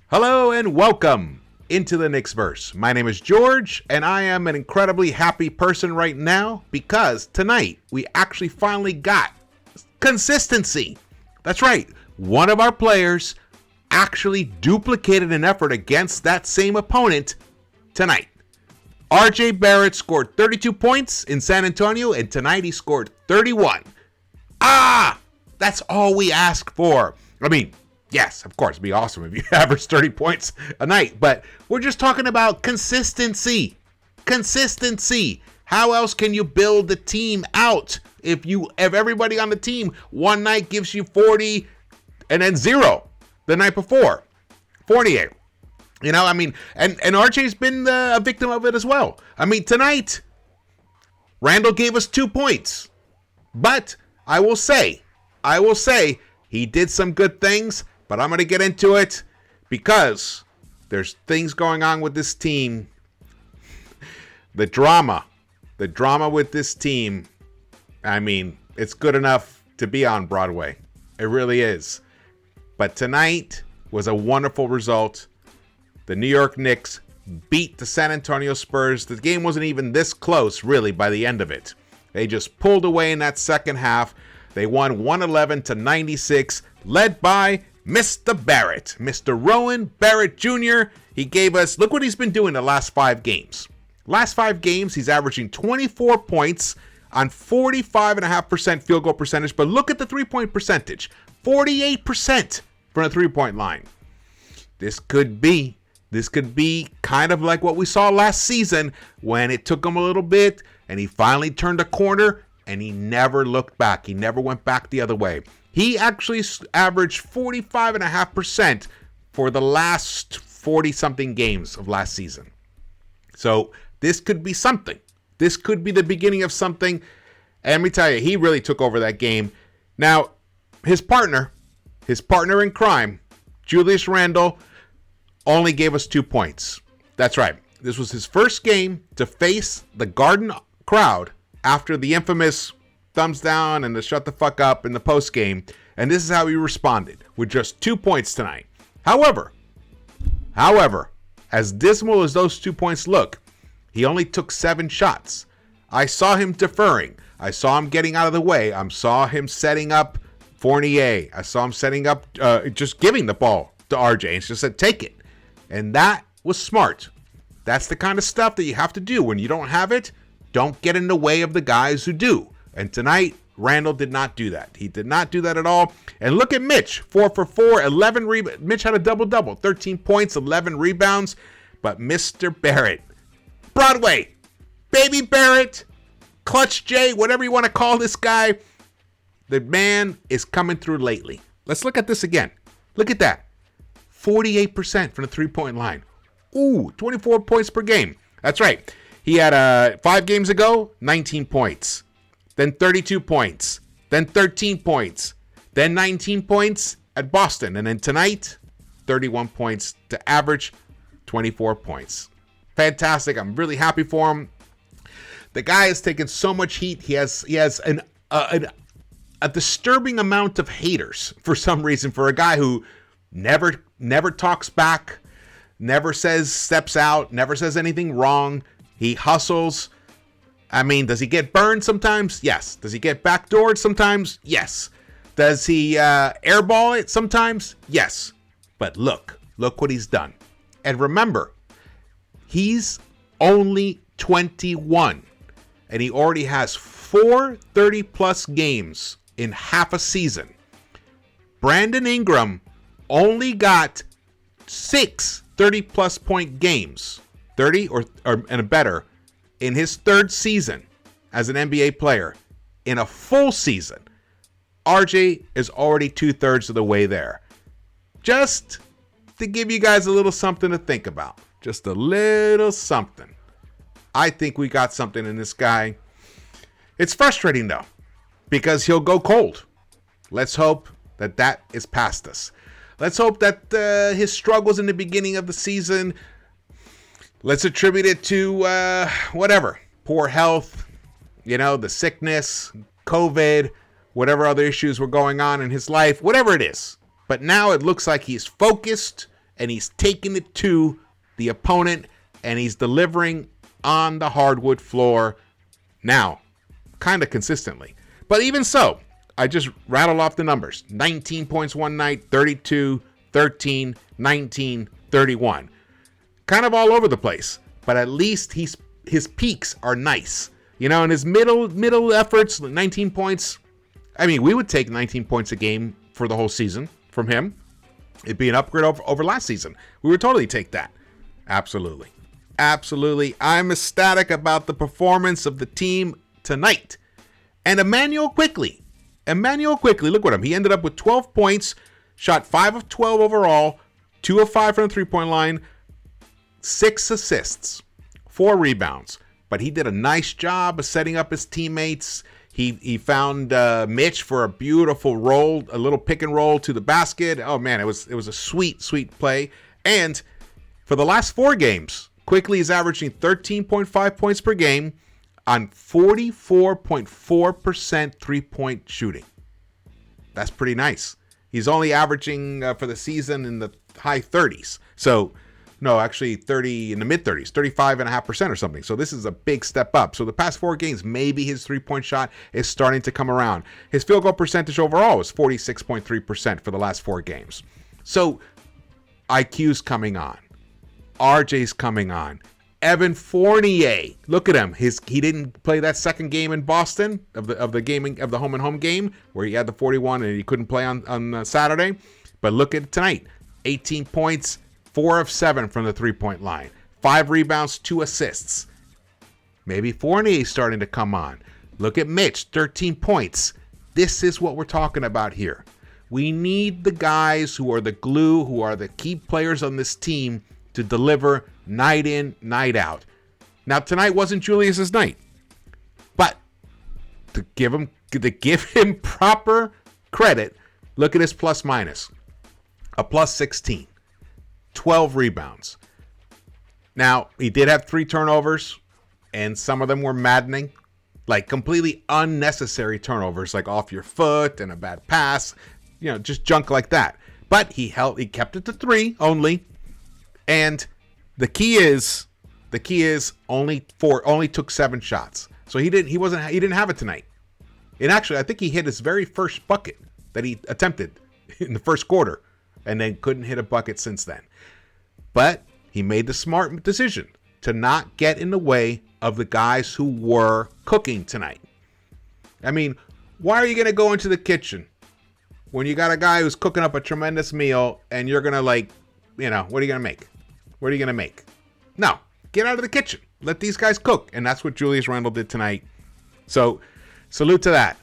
Hello and welcome into the Knicks-Verse. My name is George, and I am an incredibly happy person right now because tonight we actually finally got consistency. That's right. One of our players actually duplicated an effort against that same opponent tonight. RJ Barrett scored 32 points in San Antonio, and tonight he scored 31. That's all we ask for. I mean, yes, of course, it'd be awesome if you average 30 points a night, but we're just talking about consistency. Consistency. How else can you build the team out if everybody on the team one night gives you 40 and then 0 the night before? 48. You know, I mean, and RJ's been a victim of it as well. I mean, tonight, Randle gave us 2 points, but I will say, he did some good things, but I'm going to get into it because there's things going on with this team. The drama with this team, I mean, it's good enough to be on Broadway. It really is. But tonight was a wonderful result. The New York Knicks beat the San Antonio Spurs. The game wasn't even this close, really, by the end of it. They just pulled away in that second half. They won 111-96, led by Mr. Barrett, Mr. Rowan Barrett Jr. He gave us, look what he's been doing the last 5 games. Last 5 games, he's averaging 24 points on 45.5% field goal percentage. But look at the three-point percentage, 48% from the three-point line. This could be kind of like what we saw last season when it took him a little bit and he finally turned a corner. And he never looked back. He never went back the other way. He actually averaged 45.5% for the last 40-something games of last season. So this could be something. This could be the beginning of something. And let me tell you, he really took over that game. Now, his partner in crime, Julius Randle, only gave us 2 points. That's right. This was his first game to face the Garden crowd after the infamous thumbs down and the shut the fuck up in the postgame, and this is how he responded, with just 2 points tonight. However, as dismal as those 2 points look, he only took 7 shots. I saw him deferring. I saw him getting out of the way. I saw him setting up Fournier. I saw him setting up, just giving the ball to RJ. And just said, take it. And that was smart. That's the kind of stuff that you have to do when you don't have it. Don't get in the way of the guys who do. And tonight, Randle did not do that. He did not do that at all. And look at Mitch, 4 for 4, 11 rebounds. Mitch had a double-double, 13 points, 11 rebounds. But Mr. Barrett, Broadway, Baby Barrett, Clutch J, whatever you want to call this guy, the man is coming through lately. Let's look at this again. Look at that. 48% from the three-point line. Ooh, 24 points per game. That's right. He had 5 games ago, 19 points, then 32 points, then 13 points, then 19 points at Boston, and then tonight, 31 points to average 24 points. Fantastic. I'm really happy for him. The guy has taken so much heat. He has a disturbing amount of haters for some reason for a guy who never talks back, never steps out, never says anything wrong. He hustles. I mean, does he get burned sometimes? Yes. Does he get backdoored sometimes? Yes. Does he airball it sometimes? Yes. But look what he's done. And remember, he's only 21, and he already has 4 30-plus games in half a season. Brandon Ingram only got 6 30-plus point games. 30 or and better in his 3rd season as an NBA player. In a full season, RJ is already 2/3 of the way there. Just to give you guys a little something to think about. Just a little something. I think we got something in this guy. It's frustrating, though, because he'll go cold. Let's hope that is past us. Let's hope that his struggles in the beginning of the season, let's attribute it to whatever. Poor health, the sickness, COVID, whatever other issues were going on in his life, whatever it is. But now it looks like he's focused and he's taking it to the opponent, and he's delivering on the hardwood floor now, kind of consistently. But even so, I just rattled off the numbers. 19 points one night, 32, 13, 19, 31. Kind of all over the place, but at least his peaks are nice. You know, and his middle efforts, 19 points. I mean, we would take 19 points a game for the whole season from him. It'd be an upgrade over last season. We would totally take that. Absolutely. Absolutely. I'm ecstatic about the performance of the team tonight. And Immanuel Quickley, look at him. He ended up with 12 points, shot 5 of 12 overall, 2 of 5 from the three-point line, 6 assists, 4 rebounds. But he did a nice job of setting up his teammates. He found Mitch for a beautiful roll, a little pick and roll to the basket. Oh man, it was a sweet play. And for the last 4 games, Quickley is averaging 13.5 points per game on 44.4% three-point shooting. That's pretty nice. He's only averaging for the season in the high 30s. So, no, actually 30 in the mid-30s, 35.5% or something. So this is a big step up. So the past 4 games, maybe his three-point shot is starting to come around. His field goal percentage overall is 46.3% for the last 4 games. So IQ's coming on. RJ's coming on. Evan Fournier, look at him. He didn't play that second game in Boston of the home and home game where he had the 41 and he couldn't play on Saturday. But look at tonight, 18 points, 4 of 7 from the three-point line, 5 rebounds, 2 assists. Maybe Fournier's starting to come on. Look at Mitch, 13 points. This is what we're talking about here. We need the guys who are the glue, who are the key players on this team to deliver night in, night out. Now, tonight wasn't Julius's night, but to give him proper credit, look at his plus minus. A plus 16, 12 rebounds. Now, he did have 3 turnovers, and some of them were maddening, like completely unnecessary turnovers, like off your foot and a bad pass, just junk like that. But he kept it to 3 only. And the key is only took 7 shots. So he didn't have it tonight. And actually, I think he hit his very first bucket that he attempted in the first quarter and then couldn't hit a bucket since then. But he made the smart decision to not get in the way of the guys who were cooking tonight. I mean, why are you going to go into the kitchen when you got a guy who's cooking up a tremendous meal and you're going to what are you going to make? What are you going to make? No, get out of the kitchen. Let these guys cook. And that's what Julius Randle did tonight. So, salute to that.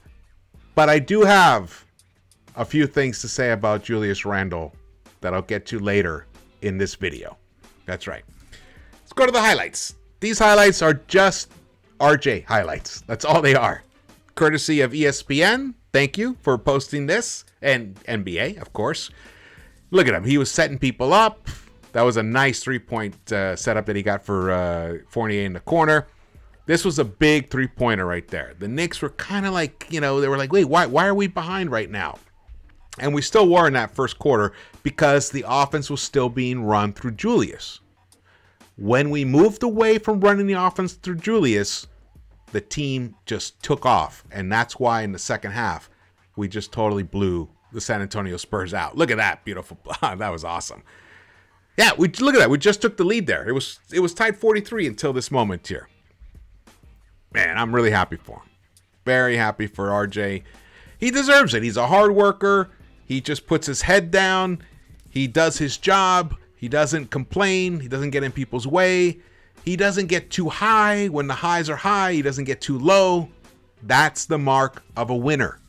But I do have a few things to say about Julius Randle that I'll get to later in this video. That's right. Let's go to the highlights. These highlights are just RJ highlights. That's all they are. Courtesy of ESPN. Thank you for posting this. And NBA, of course. Look at him. He was setting people up. That was a nice 3-point setup that he got for Fournier in the corner. This was a big 3-pointer right there. The Knicks were kind of like, they were like, wait, why are we behind right now? And we still were in that first quarter because the offense was still being run through Julius. When we moved away from running the offense through Julius, the team just took off. And that's why in the second half, we just totally blew the San Antonio Spurs out. Look at that. Beautiful. That was awesome. Yeah, look at that. We just took the lead there. It was tied 43 until this moment here. Man, I'm really happy for him. Very happy for RJ. He deserves it. He's a hard worker. He just puts his head down. He does his job. He doesn't complain. He doesn't get in people's way. He doesn't get too high. When the highs are high, he doesn't get too low. That's the mark of a winner.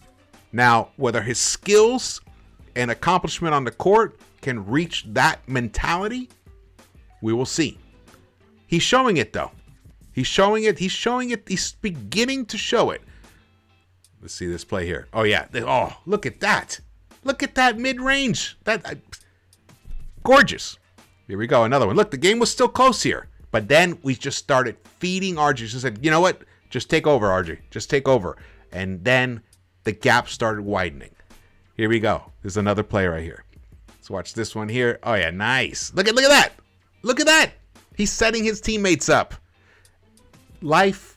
Now, whether his skills and accomplishment on the court can reach that mentality, we will see. He's showing it, though. He's showing it. He's beginning to show it. Let's see this play here. Oh, yeah. Oh, look at that. Look at that mid-range. Gorgeous. Here we go. Another one. Look, the game was still close here. But then we just started feeding RJ. Just said, you know what? Just take over, RJ. Just take over. And then the gap started widening. Here we go. There's another play right here. Let's watch this one here. Oh, yeah, nice. Look at that. Look at that. He's setting his teammates up. Life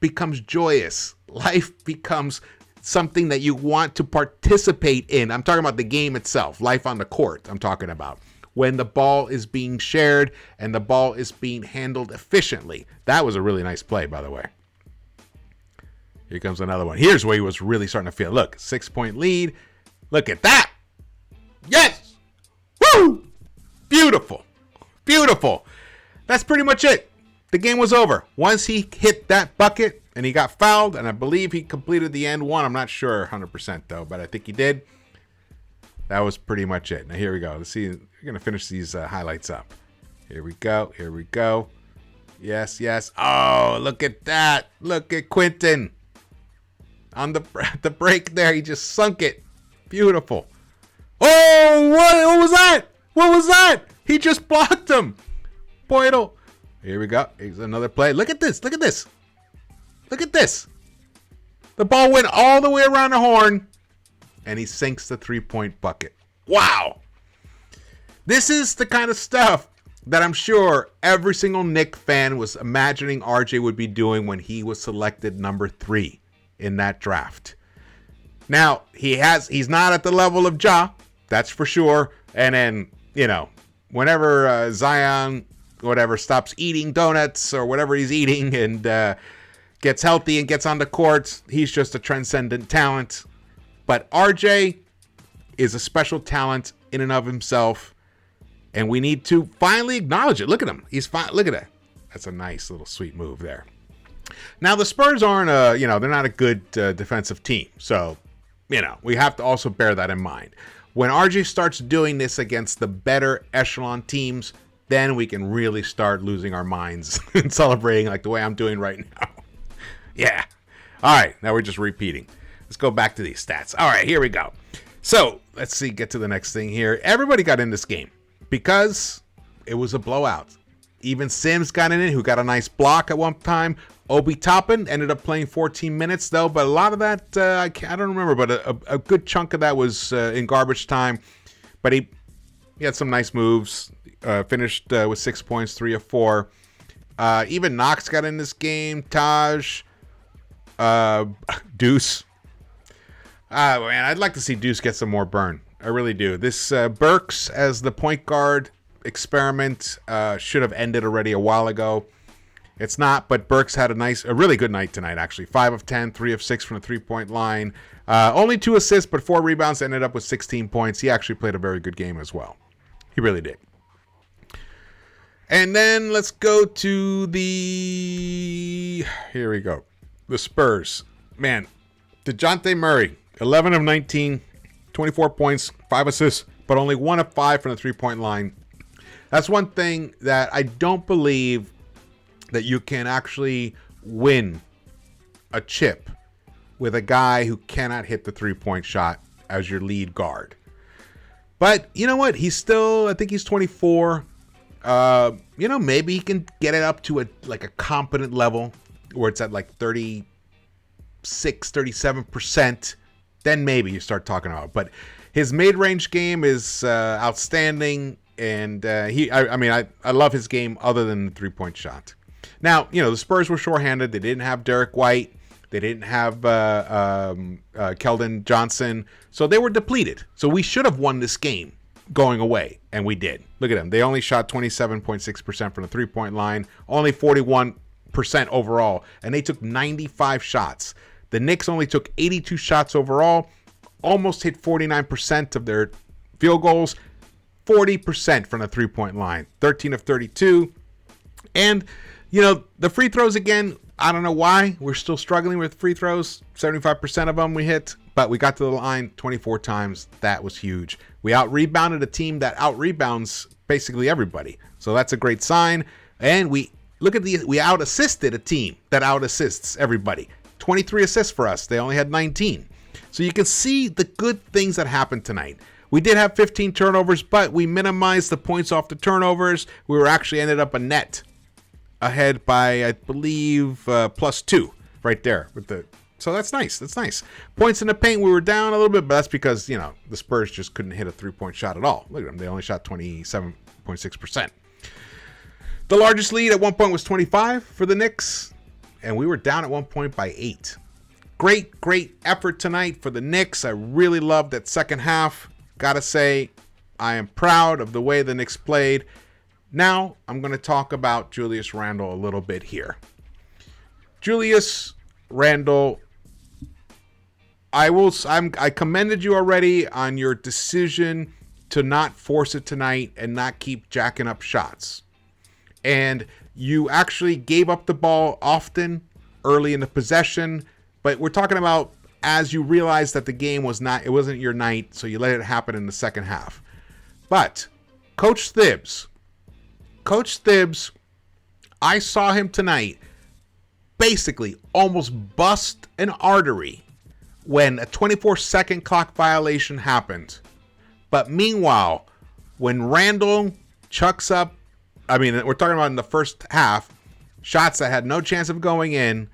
becomes joyous. Life becomes something that you want to participate in. I'm talking about the game itself, life on the court I'm talking about. When the ball is being shared and the ball is being handled efficiently. That was a really nice play, by the way. Here comes another one. Here's where he was really starting to feel. Look, 6-point lead. Look at that. Yes. Woo! Beautiful. Beautiful. That's pretty much it. The game was over. Once he hit that bucket and he got fouled, and I believe he completed the end one. I'm not sure 100% though, but I think he did. That was pretty much it. Now here we go. Let's see. We're going to finish these highlights up. Here we go. Here we go. Yes, yes. Oh, look at that. Look at Quentin. On the break there, he just sunk it. Beautiful. Oh, what was that? What was that? He just blocked him. Poidle. Here we go. Here's another play. Look at this. Look at this. Look at this. The ball went all the way around the horn, and he sinks the three-point bucket. Wow. This is the kind of stuff that I'm sure every single Knicks fan was imagining RJ would be doing when he was selected number 3 in that draft. Now, he's not at the level of Ja, that's for sure. And then, whenever Zion, stops eating donuts or whatever he's eating and gets healthy and gets on the court, he's just a transcendent talent. But RJ is a special talent in and of himself, and we need to finally acknowledge it. Look at him. He's fine. Look at that. That's a nice little sweet move there. Now, the Spurs aren't they're not a good defensive team. So, we have to also bear that in mind. When RJ starts doing this against the better echelon teams, then we can really start losing our minds and celebrating like the way I'm doing right now. Yeah. All right. Now we're just repeating. Let's go back to these stats. All right. Here we go. So let's see. Get to the next thing here. Everybody got in this game because it was a blowout. Even Sims got in it, who got a nice block at one time. Obi Toppin ended up playing 14 minutes, though. But a lot of that, I don't remember, but a good chunk of that was in garbage time. But he had some nice moves. Finished with 6 points, 3 of 4. Even Knox got in this game. Taj. Deuce. Man, I'd like to see Deuce get some more burn. I really do. This Burks as the point guard experiment should have ended already a while ago. It's not, but Burks had a really good night tonight, actually. 5 of 10, 3 of 6 from the three-point line. Only 2 assists, but 4 rebounds, ended up with 16 points. He actually played a very good game as well. He really did. And then let's go to here we go. The Spurs. Man, DeJounte Murray, 11 of 19, 24 points, 5 assists, but only 1 of 5 from the three-point line. That's one thing that I don't believe that you can actually win a chip with a guy who cannot hit the three-point shot as your lead guard. But you know what? He's still, I think he's 24. Maybe he can get it up to a competent level where it's at like 36, 37%. Then maybe you start talking about it. But his mid-range game is outstanding. And I love his game other than the three-point shot. Now, the Spurs were shorthanded. They didn't have Derek White. They didn't have Keldon Johnson. So they were depleted. So we should have won this game going away, and we did. Look at them. They only shot 27.6% from the three-point line, only 41% overall, and they took 95 shots. The Knicks only took 82 shots overall, almost hit 49% of their field goals, 40% from the three-point line, 13 of 32. And, the free throws again, I don't know why. We're still struggling with free throws. 75% of them we hit, but we got to the line 24 times. That was huge. We out-rebounded a team that out-rebounds basically everybody. So that's a great sign. And we out-assisted a team that out-assists everybody. 23 assists for us. They only had 19. So you can see the good things that happened tonight. We did have 15 turnovers, but we minimized the points off the turnovers. We were actually ended up a net ahead by, I believe, +2 right there with the So that's nice. That's nice. Points in the paint, we were down a little bit, but that's because, the Spurs just couldn't hit a three-point shot at all. Look at them. They only shot 27.6%. The largest lead at one point was 25 for the Knicks, and we were down at one point by 8. Great effort tonight for the Knicks. I really loved that second half. Gotta say, I am proud of the way the Knicks played. Now, I'm going to talk about Julius Randle a little bit here. Julius Randle, I commended you already on your decision to not force it tonight and not keep jacking up shots. And you actually gave up the ball often early in the possession, but we're talking about as you realized that the game wasn't your night, so you let it happen in the second half. But Coach Thibs, I saw him tonight basically almost bust an artery when a 24-second clock violation happened. But meanwhile, when Randle chucks up, we're talking about in the first half, shots that had no chance of going in,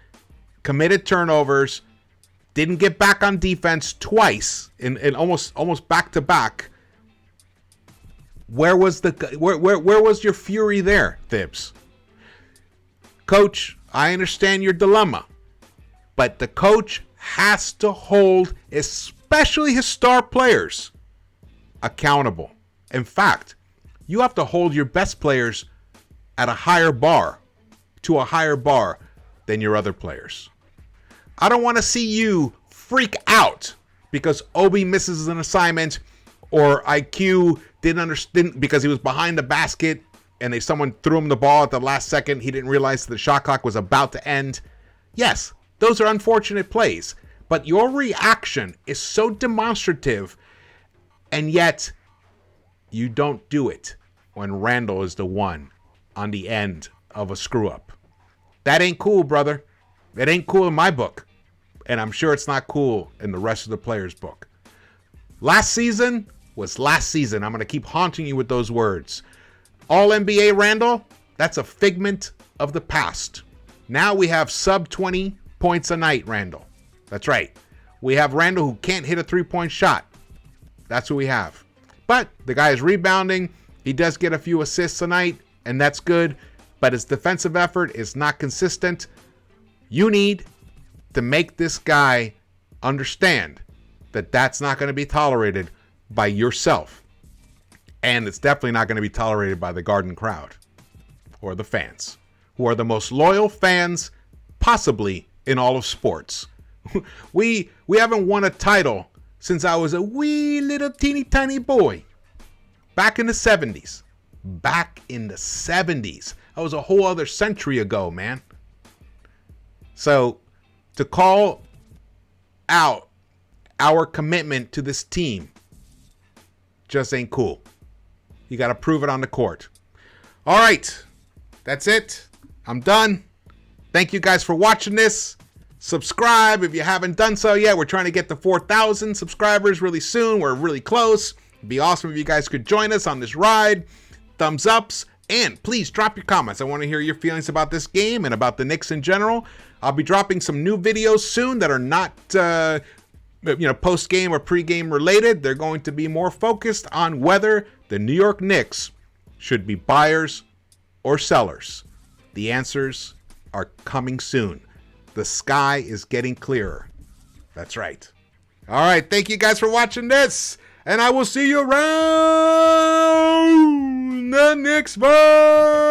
committed turnovers, didn't get back on defense twice in almost back to back. Where was your fury there, Thibs? Coach, I understand your dilemma, but the coach has to hold especially his star players accountable. In fact, you have to hold your best players at a higher bar than your other players. I don't want to see you freak out because Obi misses an assignment or IQ didn't understand because he was behind the basket and someone threw him the ball at the last second. He didn't realize the shot clock was about to end. Yes, those are unfortunate plays, but your reaction is so demonstrative, and yet you don't do it when Randle is the one on the end of a screw-up. That ain't cool, brother. It ain't cool in my book, and I'm sure it's not cool in the rest of the players' book. Last season was last season. I'm going to keep haunting you with those words. All-NBA Randle, that's a figment of the past. Now we have sub-20 points a night Randle. That's right. We have Randle who can't hit a three-point shot. That's who we have. But the guy is rebounding. He does get a few assists a night, and that's good. But his defensive effort is not consistent. You need to make this guy understand that that's not going to be tolerated by yourself. And it's definitely not going to be tolerated by the Garden crowd or the fans, who are the most loyal fans possibly in all of sports. We haven't won a title since I was a wee little teeny tiny boy. Back in the 70s. Back in the 70s. That was a whole other century ago, man. So to call out our commitment to this team just ain't cool. You got to prove it on the court. All right. That's it. I'm done. Thank you guys for watching this. Subscribe if you haven't done so yet. We're trying to get to 4,000 subscribers really soon. We're really close. It'd be awesome if you guys could join us on this ride. Thumbs ups. And please drop your comments. I want to hear your feelings about this game and about the Knicks in general. I'll be dropping some new videos soon that are not post-game or pre-game related. They're going to be more focused on whether the New York Knicks should be buyers or sellers. The answers are coming soon. The sky is getting clearer. That's right. All right. Thank you guys for watching this. And I will see you around the Knicks-Verse.